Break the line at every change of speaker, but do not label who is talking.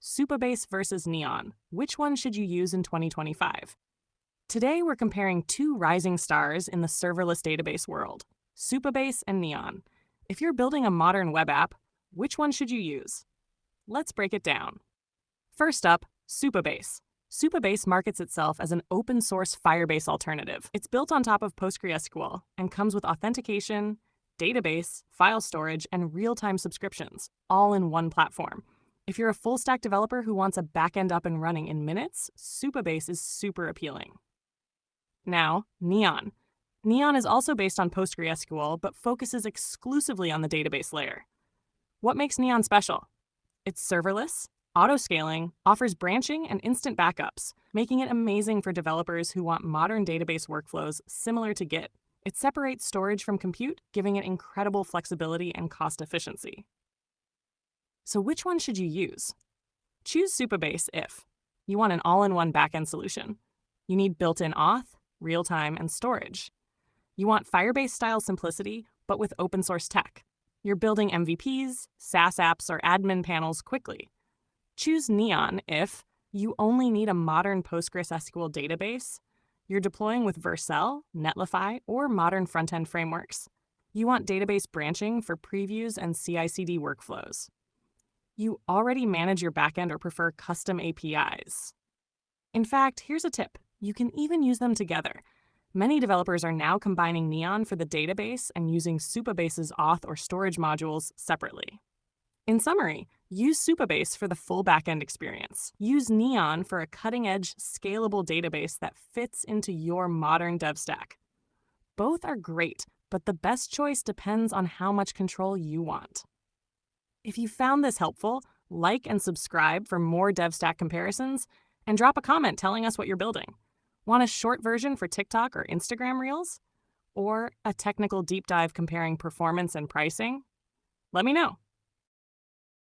Supabase versus Neon. Which one should you use in 2025? Today, we're comparing two rising stars in the serverless database world, Supabase and Neon. If you're building a modern web app, which one should you use? Let's break it down. First up, Supabase. Supabase markets itself as an open-source Firebase alternative. It's built on top of PostgreSQL and comes with authentication, database, file storage, and real-time subscriptions, all in one platform. If you're a full-stack developer who wants a backend up and running in minutes, Supabase is super appealing. Now, Neon. Neon is also based on PostgreSQL, but focuses exclusively on the database layer. What makes Neon special? It's serverless, auto-scaling, offers branching and instant backups, making it amazing for developers who want modern database workflows similar to Git. It separates storage from compute, giving it incredible flexibility and cost efficiency. So which one should you use? Choose Supabase if you want an all-in-one backend solution. You need built-in auth, real-time, and storage. You want Firebase-style simplicity, but with open-source tech. You're building MVPs, SaaS apps, or admin panels quickly. Choose Neon if you only need a modern PostgreSQL database. You're deploying with Vercel, Netlify, or modern front-end frameworks. You want database branching for previews and CI/CD workflows. You already manage your backend or prefer custom APIs. In fact, here's a tip. You can even use them together. Many developers are now combining Neon for the database and using Supabase's auth or storage modules separately. In summary, use Supabase for the full backend experience. Use Neon for a cutting-edge, scalable database that fits into your modern dev stack. Both are great, but the best choice depends on how much control you want. If you found this helpful, like and subscribe for more dev stack comparisons, and drop a comment telling us what you're building. Want a short version for TikTok or Instagram Reels? Or a technical deep dive comparing performance and pricing? Let me know.